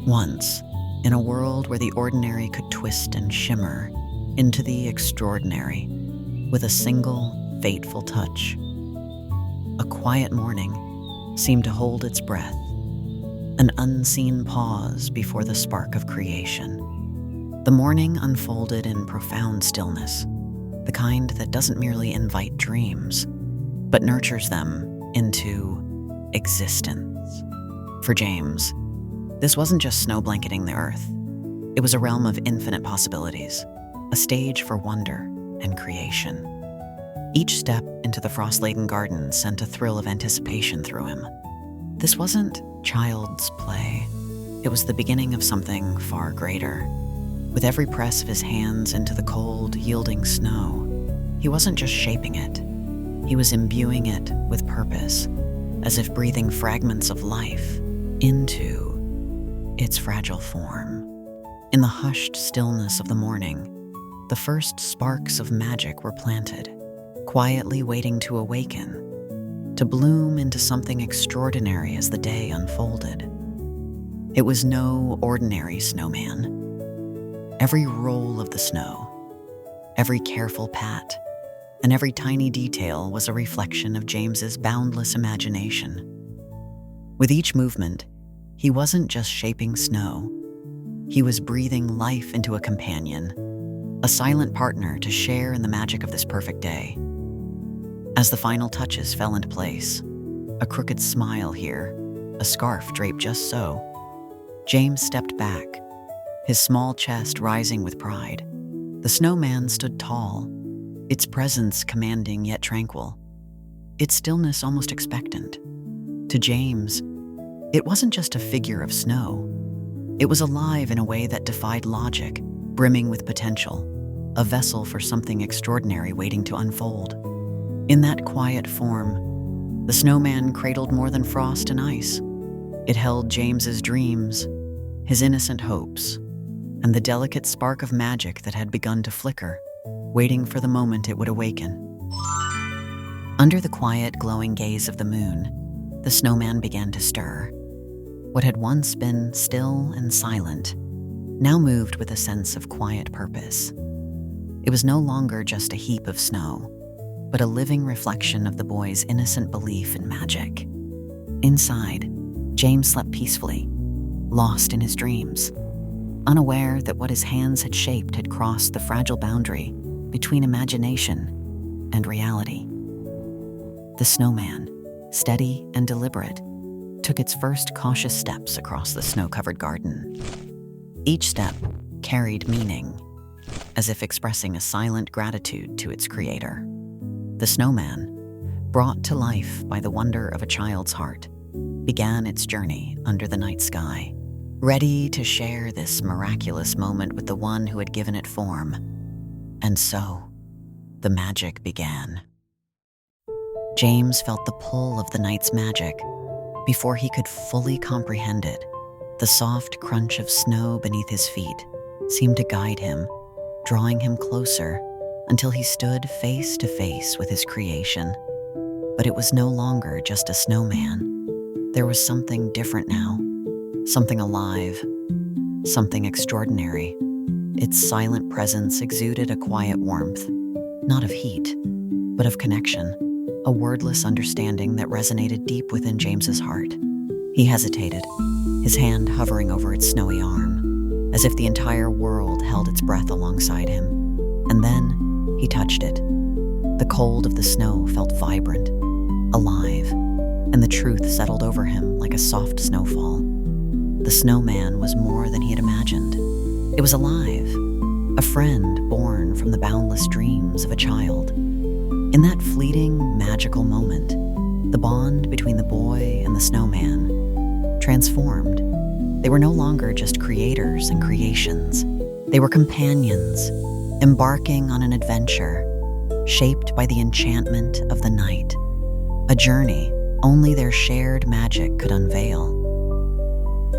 Once, in a world where the ordinary could twist and shimmer into the extraordinary with a single fateful touch, a quiet morning seemed to hold its breath, an unseen pause before the spark of creation. The morning unfolded in profound stillness, the kind that doesn't merely invite dreams, but nurtures them into existence. For James, this wasn't just snow blanketing the earth. It was a realm of infinite possibilities, a stage for wonder and creation. Each step into the frost-laden garden sent a thrill of anticipation through him. This wasn't child's play. It was the beginning of something far greater. With every press of his hands into the cold, yielding snow, he wasn't just shaping it. He was imbuing it with purpose, as if breathing fragments of life into its fragile form. In the hushed stillness of the morning, the first sparks of magic were planted, quietly waiting to awaken, to bloom into something extraordinary as the day unfolded. It was no ordinary snowman. Every roll of the snow, every careful pat, and every tiny detail was a reflection of James's boundless imagination. With each movement, he wasn't just shaping snow. He was breathing life into a companion, a silent partner to share in the magic of this perfect day. As the final touches fell into place, a crooked smile here, a scarf draped just so, James stepped back, his small chest rising with pride. The snowman stood tall, its presence commanding yet tranquil, its stillness almost expectant. To James, it wasn't just a figure of snow. It was alive in a way that defied logic, brimming with potential, a vessel for something extraordinary waiting to unfold. In that quiet form, the snowman cradled more than frost and ice. It held James's dreams, his innocent hopes, and the delicate spark of magic that had begun to flicker, waiting for the moment it would awaken. Under the quiet, glowing gaze of the moon, the snowman began to stir. What had once been still and silent now moved with a sense of quiet purpose. It was no longer just a heap of snow, but a living reflection of the boy's innocent belief in magic. Inside, James slept peacefully, lost in his dreams, unaware that what his hands had shaped had crossed the fragile boundary between imagination and reality. The snowman, steady and deliberate, took its first cautious steps across the snow-covered garden. Each step carried meaning, as if expressing a silent gratitude to its creator. The snowman, brought to life by the wonder of a child's heart, began its journey under the night sky, ready to share this miraculous moment with the one who had given it form. And so, the magic began. James felt the pull of the night's magic before he could fully comprehend it. The soft crunch of snow beneath his feet seemed to guide him, drawing him closer until he stood face to face with his creation. But it was no longer just a snowman. There was something different now, something alive, something extraordinary. Its silent presence exuded a quiet warmth, not of heat, but of connection, a wordless understanding that resonated deep within James's heart. He hesitated, his hand hovering over its snowy arm, as if the entire world held its breath alongside him. And then he touched it. The cold of the snow felt vibrant, alive, and the truth settled over him like a soft snowfall. The snowman was more than he had imagined. It was alive, a friend born from the boundless dreams of a child. In that fleeting, magical moment, the bond between the boy and the snowman transformed. They were no longer just creators and creations. They were companions, embarking on an adventure shaped by the enchantment of the night, a journey only their shared magic could unveil.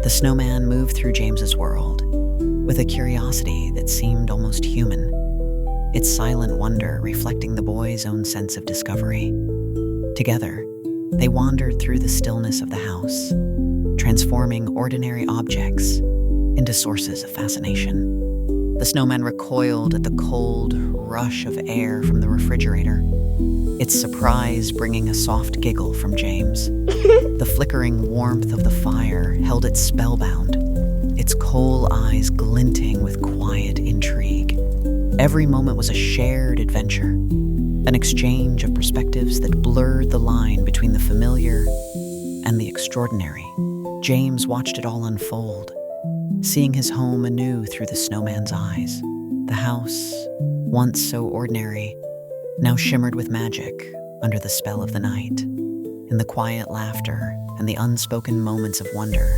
The snowman moved through James's world with a curiosity that seemed almost human, its silent wonder reflecting the boy's own sense of discovery. Together, they wandered through the stillness of the house, transforming ordinary objects into sources of fascination. The snowman recoiled at the cold rush of air from the refrigerator, its surprise bringing a soft giggle from James. The flickering warmth of the fire held it spellbound, its coal eyes glinting with quiet intrigue. Every moment was a shared adventure, an exchange of perspectives that blurred the line between the familiar and the extraordinary. James watched it all unfold, seeing his home anew through the snowman's eyes. The house, once so ordinary, now shimmered with magic under the spell of the night. In the quiet laughter and the unspoken moments of wonder,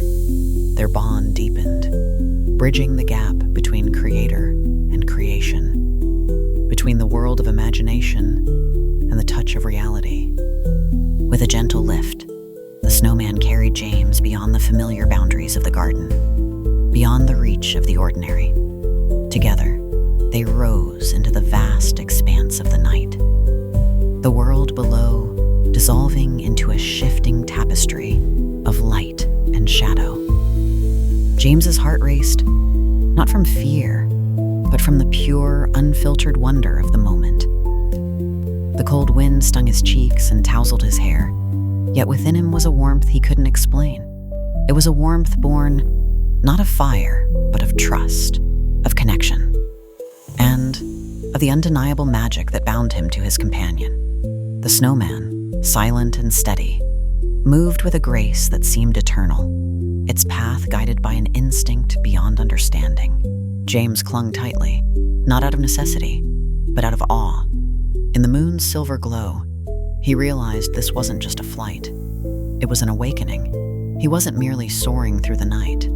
their bond deepened, bridging the gap between creator and creation, between the world of imagination and the touch of reality. With a gentle lift, the snowman carried James beyond the familiar boundaries of the garden, beyond the reach of the ordinary. Together, they rose into the vast expanse of the night, the world below dissolving into a shifting tapestry of light and shadow. James's heart raced, not from fear, but from the pure, unfiltered wonder of the moment. The cold wind stung his cheeks and tousled his hair, yet within him was a warmth he couldn't explain. It was a warmth born not of fire, but of trust, of connection, and of the undeniable magic that bound him to his companion. The snowman, silent and steady, moved with a grace that seemed eternal, its path guided by an instinct beyond understanding. James clung tightly, not out of necessity, but out of awe. In the moon's silver glow, he realized this wasn't just a flight. It was an awakening. He wasn't merely soaring through the night.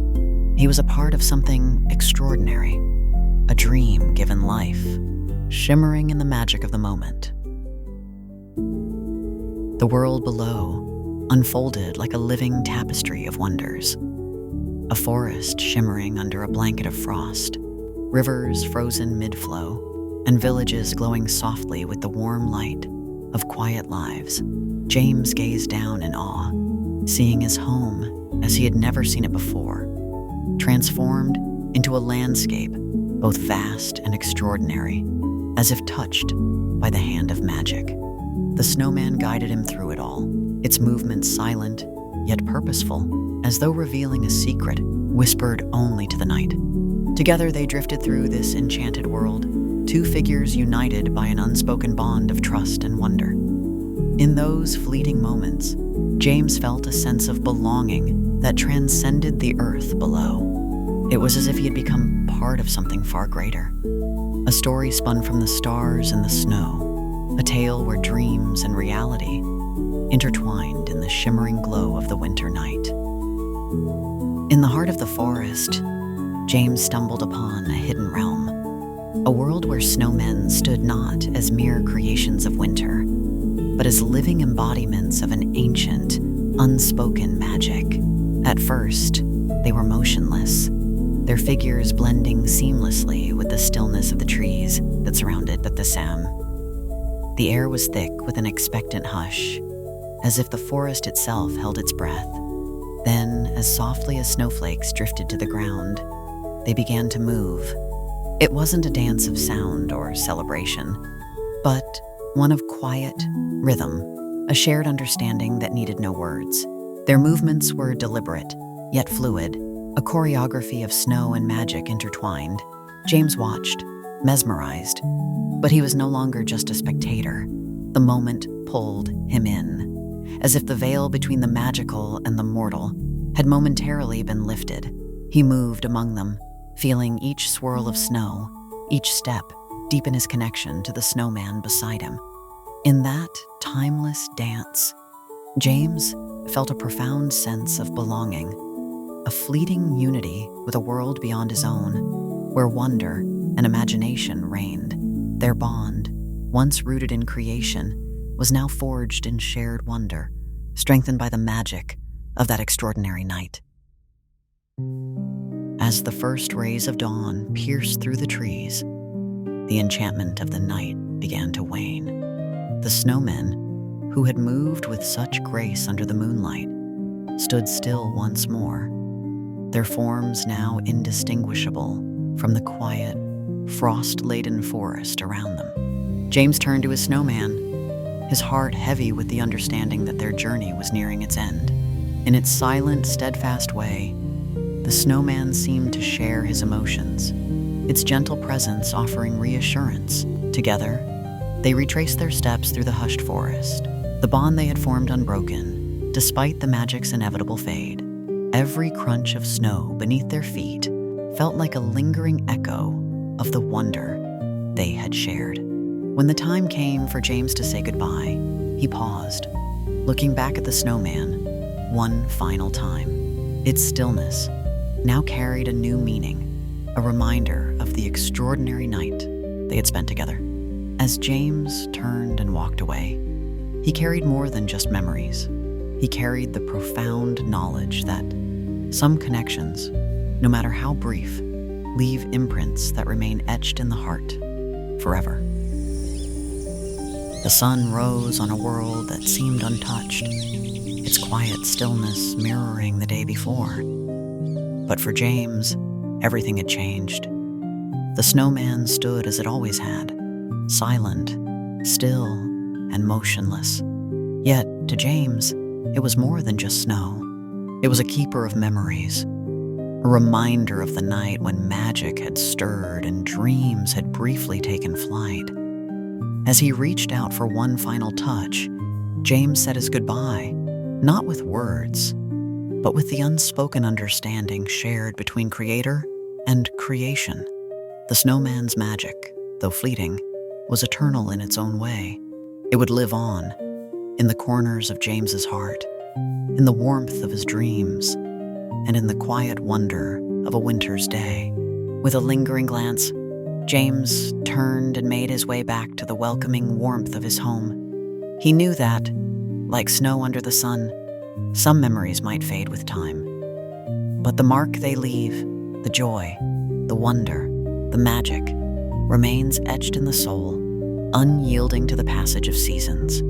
He was a part of something extraordinary, a dream given life, shimmering in the magic of the moment. The world below unfolded like a living tapestry of wonders. A forest shimmering under a blanket of frost, rivers frozen mid-flow, and villages glowing softly with the warm light of quiet lives. James gazed down in awe, seeing his home as he had never seen it before, transformed into a landscape both vast and extraordinary, as if touched by the hand of magic. The snowman guided him through it all, its movements silent yet purposeful, as though revealing a secret whispered only to the night. Together they drifted through this enchanted world, two figures united by an unspoken bond of trust and wonder. In those fleeting moments, James felt a sense of belonging that transcended the earth below. It was as if he had become part of something far greater, a story spun from the stars and the snow, a tale where dreams and reality intertwined in the shimmering glow of the winter night. In the heart of the forest, James stumbled upon a hidden realm, a world where snowmen stood not as mere creations of winter, but as living embodiments of an ancient, unspoken magic. At first, they were motionless, their figures blending seamlessly with the stillness of the trees that surrounded the Sam. The air was thick with an expectant hush, as if the forest itself held its breath. Then, as softly as snowflakes drifted to the ground, they began to move. It wasn't a dance of sound or celebration, but one of quiet rhythm, a shared understanding that needed no words. Their movements were deliberate, yet fluid, a choreography of snow and magic intertwined. James watched, mesmerized, but he was no longer just a spectator. The moment pulled him in, as if the veil between the magical and the mortal had momentarily been lifted. He moved among them, feeling each swirl of snow, each step deepen his connection to the snowman beside him. In that timeless dance, James felt a profound sense of belonging, a fleeting unity with a world beyond his own, where wonder and imagination reigned. Their bond, once rooted in creation, was now forged in shared wonder, strengthened by the magic of that extraordinary night. As the first rays of dawn pierced through the trees, the enchantment of the night began to wane. The snowmen, who had moved with such grace under the moonlight, stood still once more, their forms now indistinguishable from the quiet, frost-laden forest around them. James turned to his snowman, his heart heavy with the understanding that their journey was nearing its end. In its silent, steadfast way, the snowman seemed to share his emotions, its gentle presence offering reassurance. Together, they retraced their steps through the hushed forest, the bond they had formed unbroken, despite the magic's inevitable fade. Every crunch of snow beneath their feet felt like a lingering echo of the wonder they had shared. When the time came for James to say goodbye, he paused, looking back at the snowman one final time. Its stillness now carried a new meaning, a reminder of the extraordinary night they had spent together. As James turned and walked away, he carried more than just memories. He carried the profound knowledge that some connections, no matter how brief, leave imprints that remain etched in the heart forever. The sun rose on a world that seemed untouched, its quiet stillness mirroring the day before. But for James, everything had changed. The snowman stood as it always had, silent, still, and motionless. Yet, to James, it was more than just snow. It was a keeper of memories, a reminder of the night when magic had stirred and dreams had briefly taken flight. As he reached out for one final touch, James said his goodbye, not with words, but with the unspoken understanding shared between creator and creation. The snowman's magic, though fleeting, was eternal in its own way. It would live on, in the corners of James's heart, in the warmth of his dreams, and in the quiet wonder of a winter's day. With a lingering glance, James turned and made his way back to the welcoming warmth of his home. He knew that, like snow under the sun, some memories might fade with time. But the mark they leave, the joy, the wonder, the magic, remains etched in the soul, unyielding to the passage of seasons.